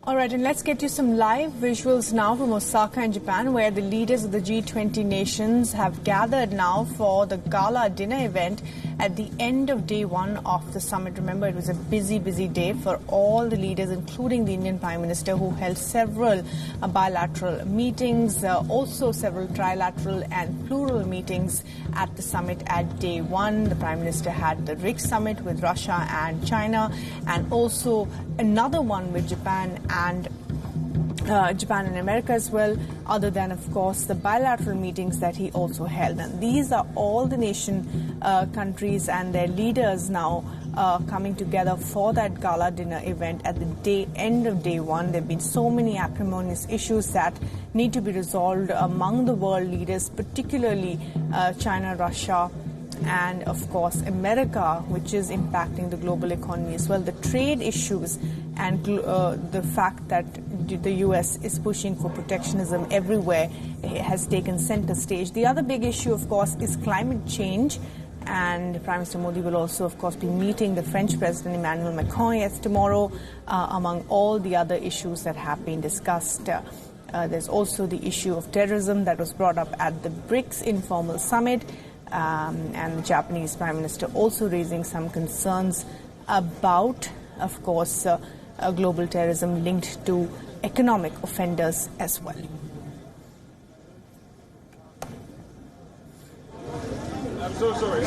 All right, and let's get you some live visuals now from Osaka in Japan, where the leaders of the G20 nations have gathered now for the gala dinner event at the end of day one of the summit. Remember, it was a busy day for all the leaders, including the Indian Prime Minister, who held several bilateral meetings, also several trilateral and plural meetings at the summit at day one. The Prime Minister had the RICS summit with Russia and China, and also another one with Japan and America as well, other than, of course, the bilateral meetings that he also held. And these are all the nation countries and their leaders now coming together for that gala dinner event at the end of day one. There have been so many acrimonious issues that need to be resolved among the world leaders, particularly China, Russia, and, of course, America, which is impacting the global economy as well. The trade issues and the fact that the U.S. is pushing for protectionism everywhere has taken center stage. The other big issue, of course, is climate change. And Prime Minister Modi will also, of course, be meeting the French President Emmanuel Macron tomorrow, among all the other issues that have been discussed. There's also the issue of terrorism that was brought up at the BRICS informal summit. And the Japanese Prime Minister also raising some concerns about, of course, global terrorism linked to economic offenders as well. I'm so sorry.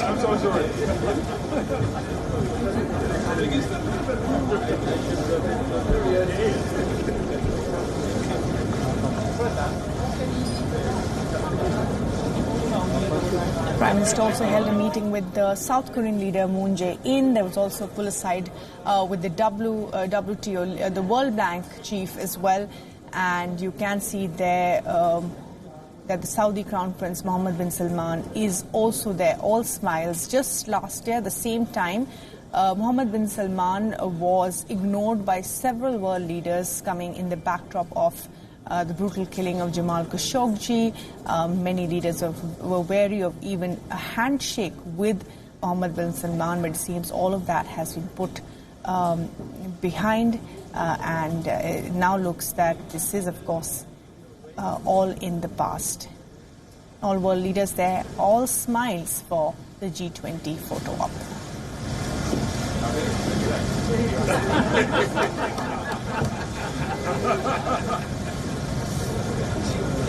The Prime Minister also held a meeting with the South Korean leader Moon Jae-in. There was also a pull aside with the WTO, the World Bank chief as well. And you can see there that the Saudi Crown Prince Mohammed bin Salman is also there, all smiles. Just last year, the same time, Mohammed bin Salman was ignored by several world leaders coming in the backdrop of the brutal killing of Jamal Khashoggi. Many leaders were wary of even a handshake with Mohammed bin Salman, but it seems all of that has been put behind, and it now looks that this is, of course, all in the past. All world leaders there, all smiles for the G20 photo op.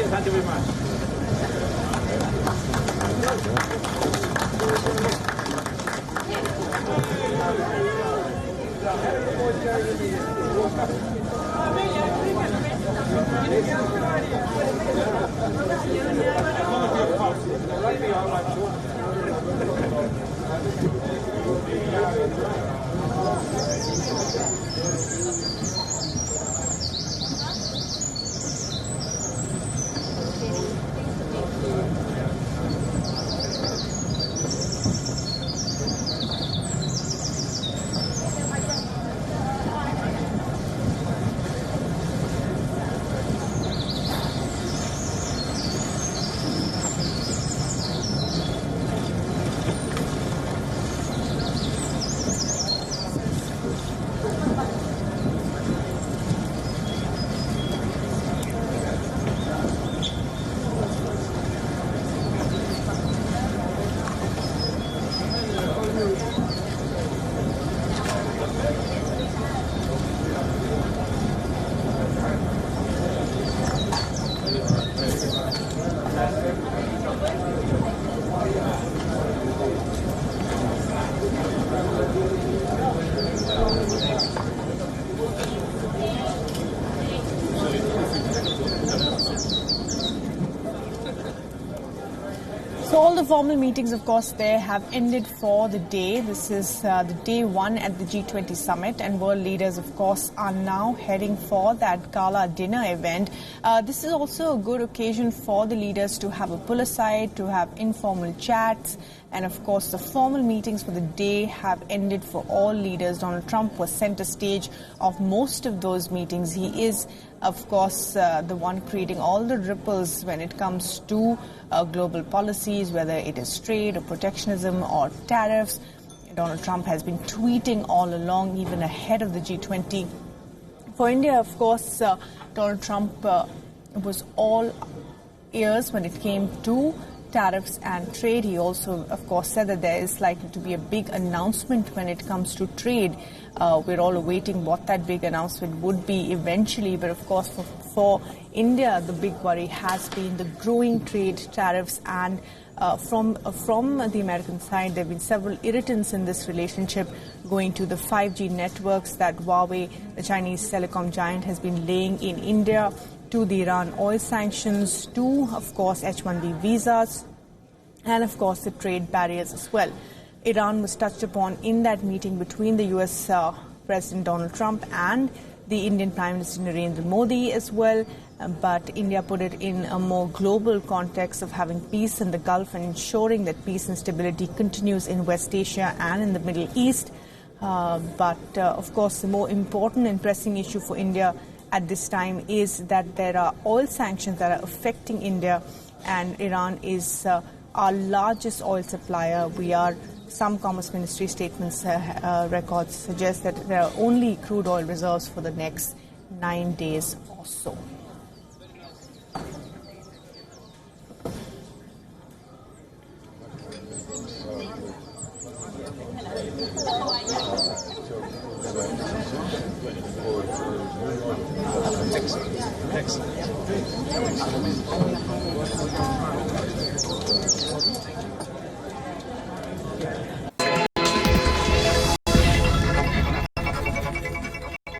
Thank you very much. So all the formal meetings, of course, there have ended for the day. This is the day one at the G20 summit, and world leaders, of course, are now heading for that gala dinner event. This is also a good occasion for the leaders to have a pull aside, to have informal chats, and of course the formal meetings for the day have ended for all leaders. Donald Trump was center stage of most of those meetings. He is, of course, the one creating all the ripples when it comes to global policies, whether it is trade or protectionism or tariffs. Donald Trump has been tweeting all along, even ahead of the G20, For India, of course, Donald Trump was all ears when it came to tariffs and trade. He also, of course, said that there is likely to be a big announcement when it comes to trade. We're all awaiting what that big announcement would be eventually. But, of course, for India, the big worry has been the growing trade tariffs. And from the American side, there have been several irritants in this relationship, going to the 5G networks that Huawei, the Chinese telecom giant, has been laying in India, to the Iran oil sanctions, to, of course, H-1B visas, and, of course, the trade barriers as well. Iran was touched upon in that meeting between the U.S. President Donald Trump and the Indian Prime Minister Narendra Modi as well. But India put it in a more global context of having peace in the Gulf and ensuring that peace and stability continues in West Asia and in the Middle East. Of course, the more important and pressing issue for India at this time is that there are oil sanctions that are affecting India, and Iran is our largest oil supplier. Some Commerce Ministry statements records suggest that there are only crude oil reserves for the next 9 days or so. Excellent.